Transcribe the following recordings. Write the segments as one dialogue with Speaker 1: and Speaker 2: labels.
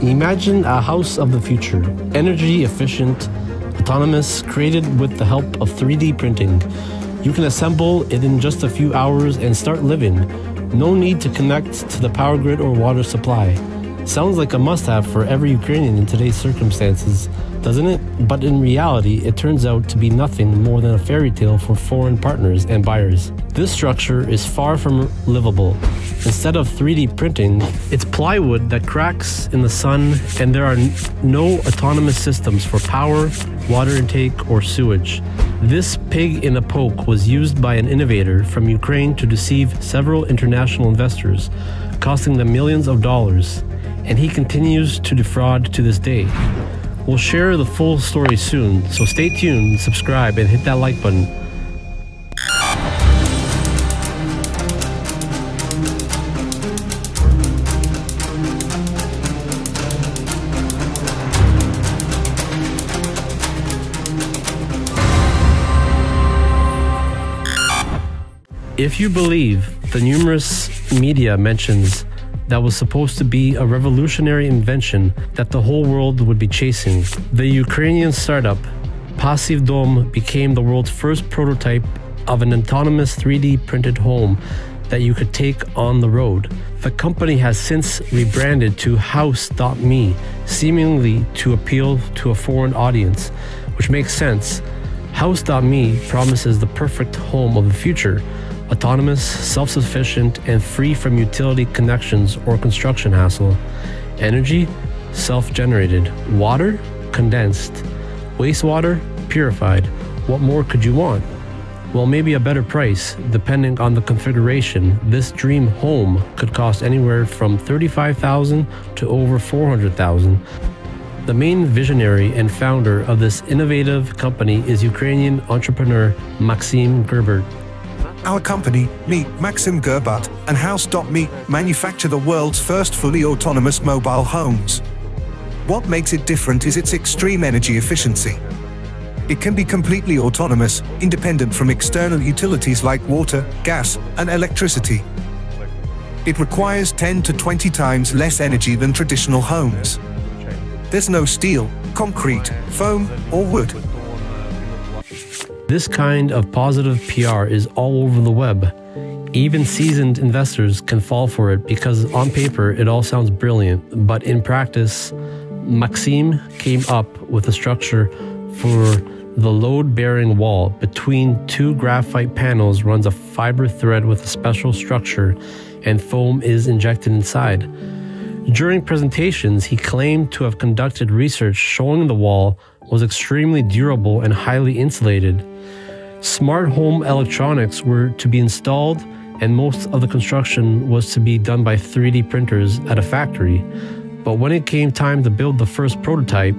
Speaker 1: Imagine a house of the future, energy efficient, autonomous, created with the help of 3D printing. You can assemble it in just a few hours and start living. No need to connect to the power grid or water supply. Sounds like a must-have for every Ukrainian in today's circumstances, doesn't it? But in reality, it turns out to be nothing more than a fairy tale for foreign partners and buyers. This structure is far from livable. Instead of 3D printing, it's plywood that cracks in the sun, and there are no autonomous systems for power, water intake, or sewage. This pig in a poke was used by an innovator from Ukraine to deceive several international investors, costing them millions of dollars. And he continues to defraud to this day. We'll share the full story soon, so stay tuned, subscribe, and hit that like button. If you believe the numerous media mentions that was supposed to be a revolutionary invention that the whole world would be chasing, the Ukrainian startup Passive Dom became the world's first prototype of an autonomous 3D printed home that you could take on the road. The company has since rebranded to House.me, seemingly to appeal to a foreign audience, which makes sense. House.me promises the perfect home of the future, autonomous, self-sufficient, and free from utility connections or construction hassle. Energy, self-generated. Water, condensed. Wastewater, purified. What more could you want? Well, maybe a better price. Depending on the configuration, this dream home could cost anywhere from $35,000 to over $400,000. The main visionary and founder of this innovative company is Ukrainian entrepreneur Maksym Gerbut.
Speaker 2: Our company, Maksym Gerbut, and House.me manufacture the world's first fully autonomous mobile homes. What makes it different is its extreme energy efficiency. It can be completely autonomous, independent from external utilities like water, gas, and electricity. It requires 10 to 20 times less energy than traditional homes. There's no steel, concrete, foam, or wood.
Speaker 1: This kind of positive PR is all over the web. Even seasoned investors can fall for it because on paper it all sounds brilliant, but in practice, Maksym came up with a structure for the load-bearing wall. Between two graphite panels runs a fiber thread with a special structure, and foam is injected inside. During presentations, he claimed to have conducted research showing the wall was extremely durable and highly insulated. Smart home electronics were to be installed, and most of the construction was to be done by 3D printers at a factory. But when it came time to build the first prototype,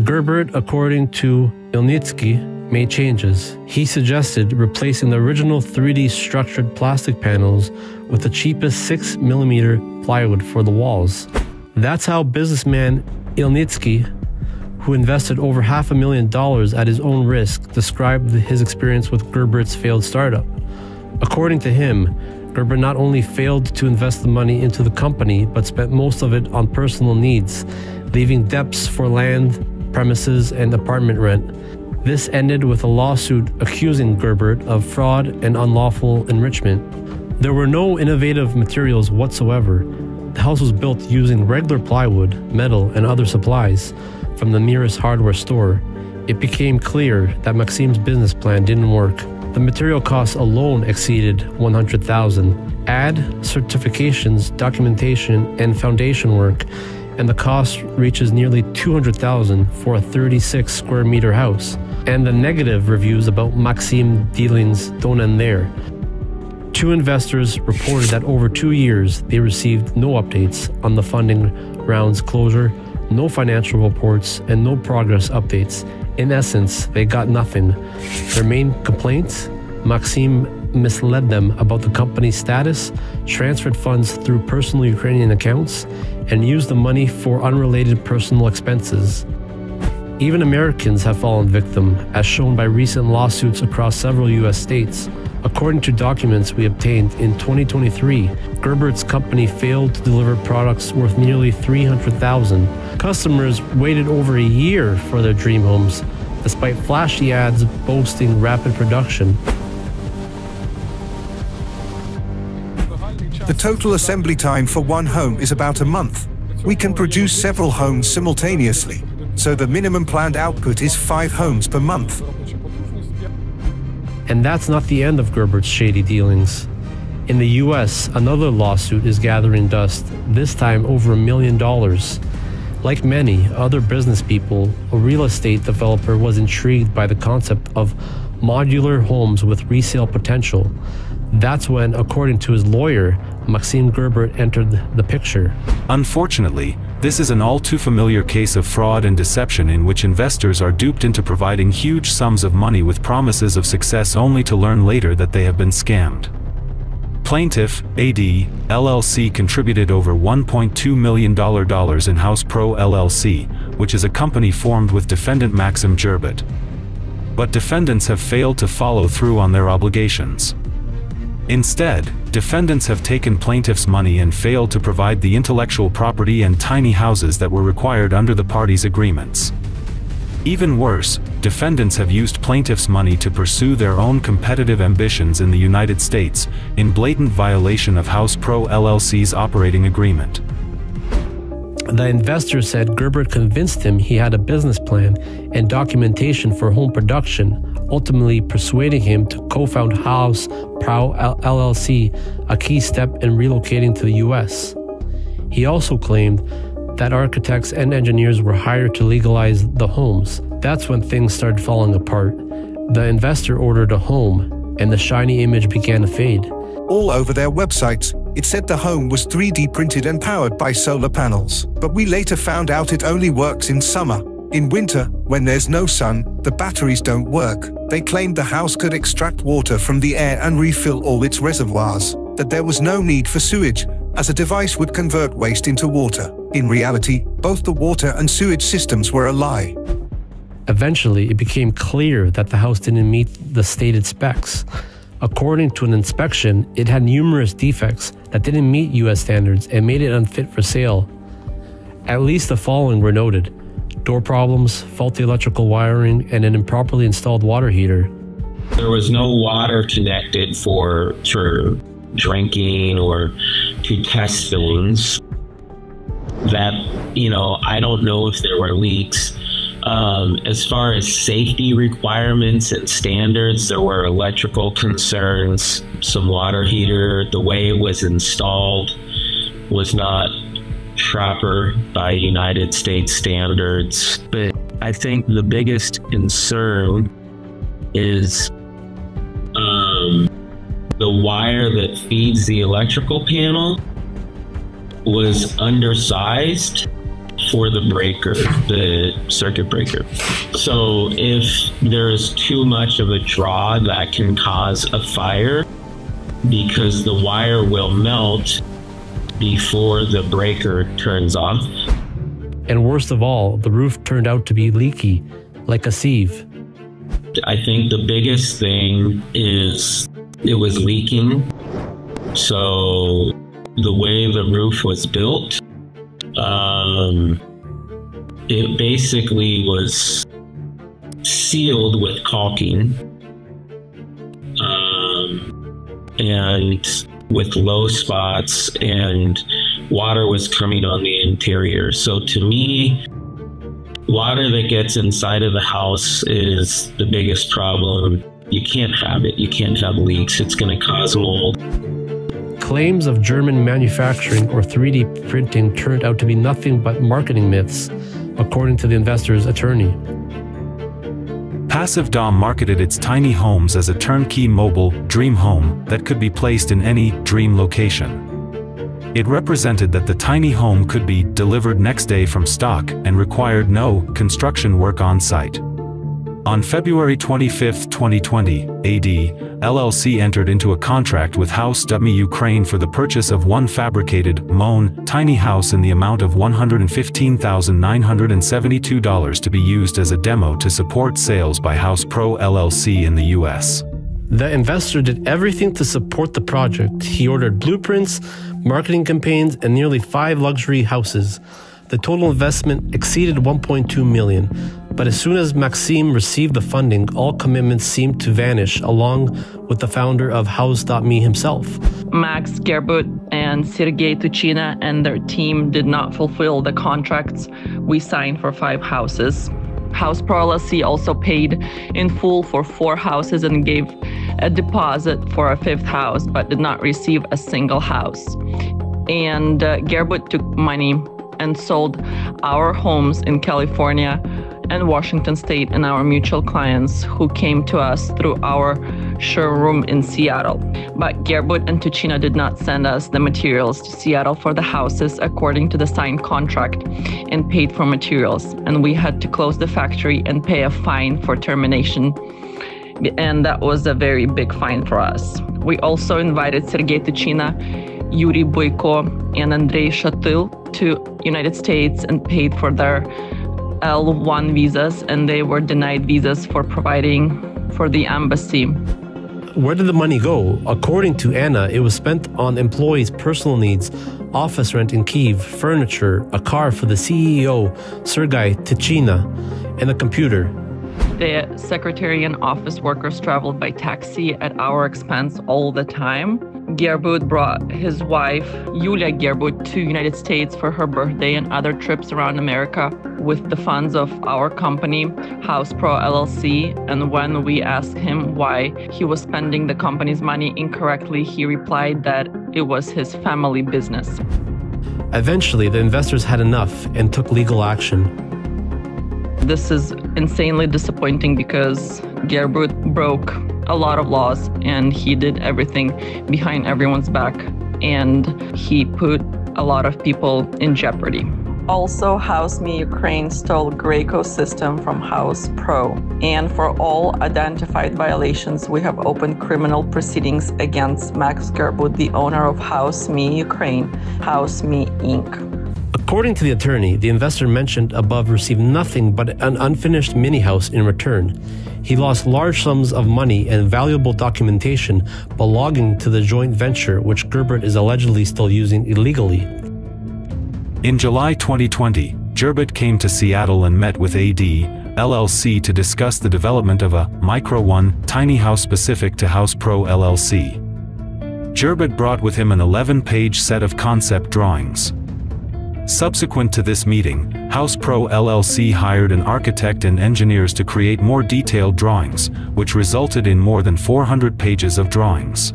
Speaker 1: Gerbut, according to Ilnitsky, made changes. He suggested replacing the original 3D structured plastic panels with the cheapest 6mm plywood for the walls. That's how businessman Ilnitsky, who invested over $500,000 at his own risk, described his experience with Gerbut's failed startup. According to him, Gerbut not only failed to invest the money into the company, but spent most of it on personal needs, leaving debts for land, premises, and apartment rent. This ended with a lawsuit accusing Gerbut of fraud and unlawful enrichment. There were no innovative materials whatsoever. The house was built using regular plywood, metal, and other supplies from the nearest hardware store. It became clear that Maksym's business plan didn't work. The material costs alone exceeded $100,000. Add certifications, documentation, and foundation work, and the cost reaches nearly $200,000 for a 36 square meter house. And the negative reviews about Maksym dealings don't end there. Two investors reported that over 2 years they received no updates on the funding round's closure, no financial reports, and no progress updates. In essence, they got nothing. Their main complaints? Maksym misled them about the company's status, transferred funds through personal Ukrainian accounts, and used the money for unrelated personal expenses. Even Americans have fallen victim, as shown by recent lawsuits across several US states. According to documents we obtained in 2023, Gerbut's company failed to deliver products worth nearly $300,000. Customers waited over a year for their dream homes, despite flashy ads boasting rapid production.
Speaker 2: The total assembly time for one home is about a month. We can produce several homes simultaneously, so the minimum planned output is 5 homes per month.
Speaker 1: And that's not the end of Gerbut's shady dealings. In the US, another lawsuit is gathering dust, this time over $1 million. Like many other business people, a real estate developer was intrigued by the concept of modular homes with resale potential. That's when, according to his lawyer, Maksym Gerbut entered the picture.
Speaker 3: Unfortunately, this is an all too familiar case of fraud and deception in which investors are duped into providing huge sums of money with promises of success only to learn later that they have been scammed. Plaintiff, AD, LLC contributed over $1.2 million in House Pro LLC, which is a company formed with defendant Maksym Gerbut. But defendants have failed to follow through on their obligations. Instead, defendants have taken plaintiff's money and failed to provide the intellectual property and tiny houses that were required under the parties' agreements. Even worse, defendants have used plaintiff's money to pursue their own competitive ambitions in the United States, in blatant violation of House Pro LLC's operating agreement.
Speaker 1: The investor said Gerbut convinced him he had a business plan and documentation for home production, ultimately persuading him to co-found House Pro LLC, a key step in relocating to the US. He also claimed that architects and engineers were hired to legalize the homes. That's when things started falling apart. The investor ordered a home, and the shiny image began to fade.
Speaker 2: All over their websites, it said the home was 3D printed and powered by solar panels. But we later found out it only works in summer. In winter, when there's no sun, the batteries don't work. They claimed the house could extract water from the air and refill all its reservoirs, that there was no need for sewage, as a device would convert waste into water. In reality, both the water and sewage systems were a lie.
Speaker 1: Eventually, it became clear that the house didn't meet the stated specs. According to an inspection, it had numerous defects that didn't meet US standards and made it unfit for sale. At least the following were noted: door problems, faulty electrical wiring, and an improperly installed water heater.
Speaker 4: There was no water connected for drinking or to test things. That, I don't know if there were leaks. As far as safety requirements and standards, there were electrical concerns, some water heater, the way it was installed was not proper by United States standards. But I think the biggest concern is the wire that feeds the electrical panel was undersized for the breaker, the circuit breaker. So if there's too much of a draw, that can cause a fire because the wire will melt before the breaker turns off.
Speaker 1: And worst of all, the roof turned out to be leaky, like a sieve.
Speaker 4: I think the biggest thing is it was leaking. So the way the roof was built, it basically was sealed with caulking and with low spots, and water was coming on the interior. So to me, water that gets inside of the house is the biggest problem. You can't have it. You can't have leaks. It's going to cause mold.
Speaker 1: Claims of German manufacturing or 3D printing turned out to be nothing but marketing myths, according to the investor's attorney.
Speaker 3: Passive Dom marketed its tiny homes as a turnkey mobile dream home that could be placed in any dream location. It represented that the tiny home could be delivered next day from stock and required no construction work on site. On February 25, 2020, AD, LLC entered into a contract with House Ukraine for the purchase of one fabricated, tiny house in the amount of $115,972 to be used as a demo to support sales by House Pro LLC in the US.
Speaker 1: The investor did everything to support the project. He ordered blueprints, marketing campaigns, and nearly 5 luxury houses. The total investment exceeded 1.2 million. But as soon as Maksym received the funding, all commitments seemed to vanish, along with the founder of House.me himself.
Speaker 5: Maksym Gerbut and Sergei Tuchina and their team did not fulfill the contracts we signed for 5 houses. House Pro LLC also paid in full for 4 houses and gave a deposit for a 5th house, but did not receive a single house. And Gerbut took money and sold our homes in California and Washington State and our mutual clients who came to us through our showroom in Seattle. But Gerbut and Tuchina did not send us the materials to Seattle for the houses according to the signed contract and paid for materials. And we had to close the factory and pay a fine for termination. And that was a very big fine for us. We also invited Sergei Tuchina, Yuri Boyko, and Andrei Shatil to United States and paid for their L1 visas, and they were denied visas for providing for the embassy.
Speaker 1: Where did the money go? According to Anna, it was spent on employees' personal needs, office rent in Kyiv, furniture, a car for the CEO, Sergei Tuchina, and a computer.
Speaker 5: The secretary and office workers traveled by taxi at our expense all the time. Gerbut brought his wife, Yulia Gerbut, to United States for her birthday and other trips around America with the funds of our company, House Pro LLC. And when we asked him why he was spending the company's money incorrectly, he replied that it was his family business.
Speaker 1: Eventually, the investors had enough and took legal action.
Speaker 5: This is insanely disappointing because Gerbut broke a lot of laws and he did everything behind everyone's back and he put a lot of people in jeopardy. Also, House.me Ukraine stole Greco system from House Pro. And for all identified violations, we have opened criminal proceedings against Maksym Gerbut, the owner of House.me Ukraine, House.me Inc.
Speaker 1: According to the attorney, the investor mentioned above received nothing but an unfinished mini-house in return. He lost large sums of money and valuable documentation belonging to the joint venture, which Gerbut is allegedly still using illegally.
Speaker 3: In July 2020, Gerbut came to Seattle and met with AD, LLC to discuss the development of a Micro 1 tiny house specific to House Pro LLC. Gerbut brought with him an 11-page set of concept drawings. Subsequent to this meeting, House Pro LLC hired an architect and engineers to create more detailed drawings, which resulted in more than 400 pages of drawings.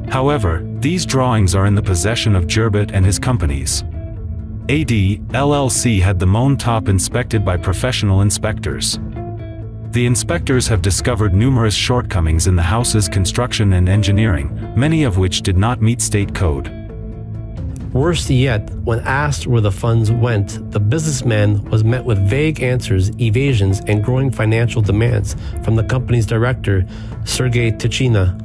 Speaker 3: However, these drawings are in the possession of Gerbut and his companies. AD, LLC had the Moan top inspected by professional inspectors. The inspectors have discovered numerous shortcomings in the house's construction and engineering, many of which did not meet state code.
Speaker 1: Worse yet, when asked where the funds went, the businessman was met with vague answers, evasions, and growing financial demands from the company's director, Sergei Tuchina.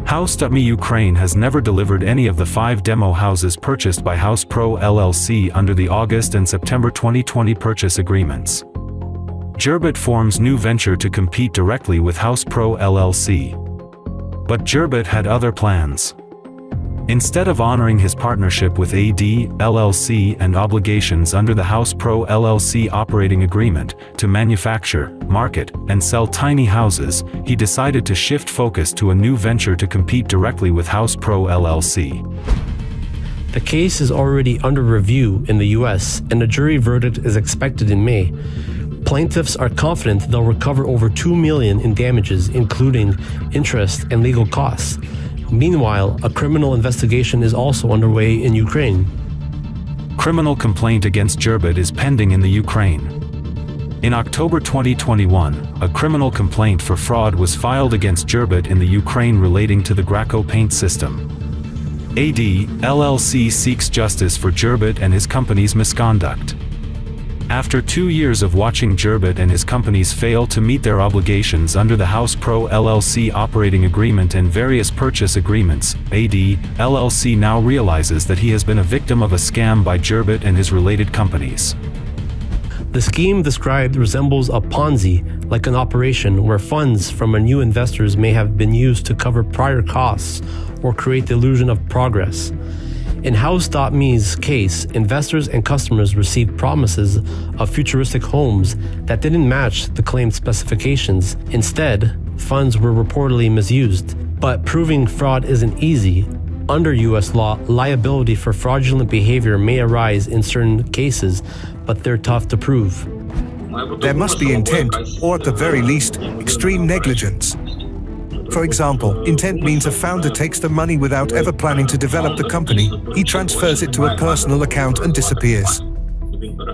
Speaker 3: House.me Ukraine has never delivered any of the 5 demo houses purchased by House Pro LLC under the August and September 2020 purchase agreements. Gerbut forms new venture to compete directly with House Pro LLC. But Gerbut had other plans. Instead of honoring his partnership with AD, LLC and obligations under the House Pro LLC operating agreement to manufacture, market, and sell tiny houses, he decided to shift focus to a new venture to compete directly with House Pro LLC.
Speaker 1: The case is already under review in the US, and a jury verdict is expected in May. Plaintiffs are confident they'll recover over $2 million in damages, including interest and legal costs. Meanwhile, a criminal investigation is also underway in Ukraine.
Speaker 3: Criminal complaint against Gerbut is pending in the Ukraine. In October 2021, a criminal complaint for fraud was filed against Gerbut in the Ukraine relating to the Greco paint system. AD, LLC seeks justice for Gerbut and his company's misconduct. After 2 years of watching Gerbut and his companies fail to meet their obligations under the House Pro LLC operating agreement and various purchase agreements, AD, LLC now realizes that he has been a victim of a scam by Gerbut and his related companies.
Speaker 1: The scheme described resembles a Ponzi, like an operation where funds from new investors may have been used to cover prior costs or create the illusion of progress. In House.me's case, investors and customers received promises of futuristic homes that didn't match the claimed specifications. Instead, funds were reportedly misused. But proving fraud isn't easy. Under US law, liability for fraudulent behavior may arise in certain cases, but they're tough to prove.
Speaker 2: There must be intent, or at the very least, extreme negligence. For example, intent means a founder takes the money without ever planning to develop the company. He transfers it to a personal account and disappears.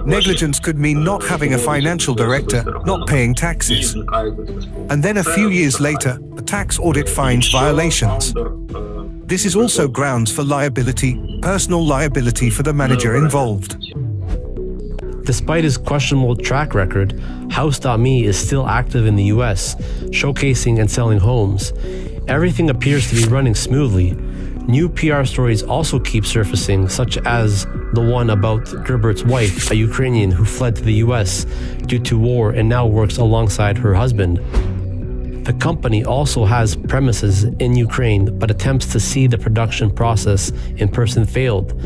Speaker 2: Negligence could mean not having a financial director, not paying taxes. And then a few years later, a tax audit finds violations. This is also grounds for liability, personal liability for the manager involved.
Speaker 1: Despite his questionable track record, House.me is still active in the US, showcasing and selling homes. Everything appears to be running smoothly. New PR stories also keep surfacing, such as the one about Gerbut's wife, a Ukrainian who fled to the US due to war and now works alongside her husband. The company also has premises in Ukraine, but attempts to see the production process in person failed,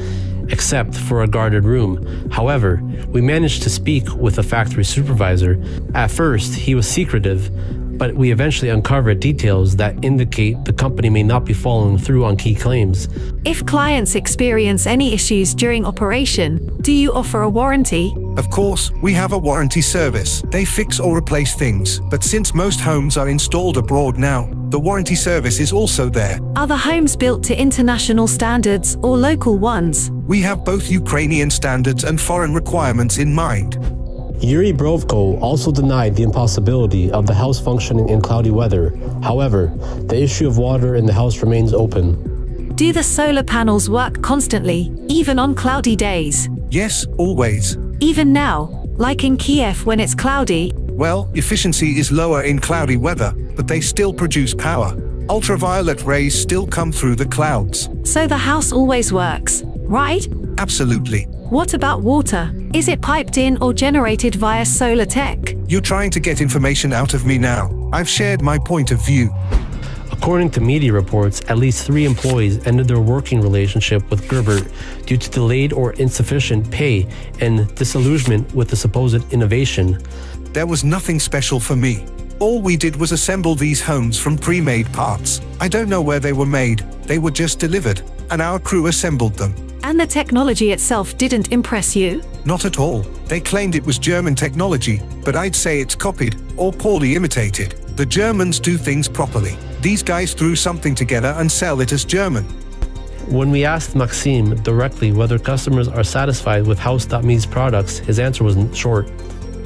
Speaker 1: except for a guarded room. However, we managed to speak with a factory supervisor. At first, he was secretive, but we eventually uncovered details that indicate the company may not be following through on key claims.
Speaker 6: If clients experience any issues during operation, do you offer a warranty?
Speaker 2: Of course, we have a warranty service. They fix or replace things, but since most homes are installed abroad now, the warranty service is also there.
Speaker 6: Are the homes built to international standards or local ones?
Speaker 2: We have both Ukrainian standards and foreign requirements in mind.
Speaker 1: Yuri Brovko also denied the impossibility of the house functioning in cloudy weather. However, the issue of water in the house remains open.
Speaker 6: Do the solar panels work constantly, even on cloudy days?
Speaker 2: Yes, always.
Speaker 6: Even now, like in Kiev when it's cloudy?
Speaker 2: Well, efficiency is lower in cloudy weather, but they still produce power. Ultraviolet rays still come through the clouds.
Speaker 6: So the house always works, right?
Speaker 2: Absolutely.
Speaker 6: What about water? Is it piped in or generated via solar tech?
Speaker 2: You're trying to get information out of me now. I've shared my point of view.
Speaker 1: According to media reports, at least 3 employees ended their working relationship with Gerbut due to delayed or insufficient pay and disillusionment with the supposed innovation.
Speaker 2: There was nothing special for me. All we did was assemble these homes from pre-made parts. I don't know where they were made, they were just delivered, and our crew assembled them.
Speaker 6: And the technology itself didn't impress you?
Speaker 2: Not at all. They claimed it was German technology, but I'd say it's copied, or poorly imitated. The Germans do things properly. These guys threw something together and sell it as German.
Speaker 1: When we asked Maksym directly whether customers are satisfied with House.me's products, his answer was short.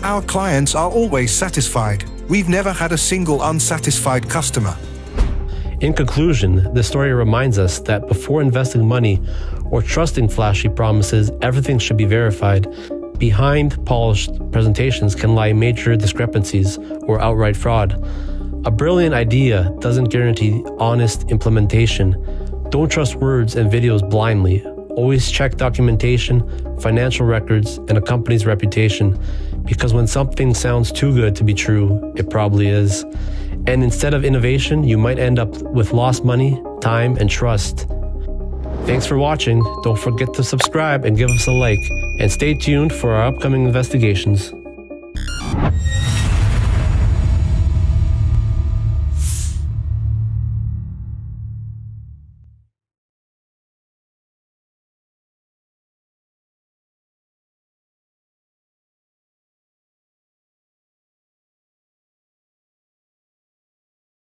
Speaker 2: Our clients are always satisfied. We've never had a single unsatisfied customer.
Speaker 1: In conclusion, this story reminds us that before investing money or trusting flashy promises, everything should be verified. Behind polished presentations can lie major discrepancies or outright fraud. A brilliant idea doesn't guarantee honest implementation. Don't trust words and videos blindly. Always check documentation, financial records, and a company's reputation, because when something sounds too good to be true, it probably is. And instead of innovation, you might end up with lost money, time, and trust. Thanks for watching. Don't forget to subscribe and give us a like. And stay tuned for our upcoming investigations.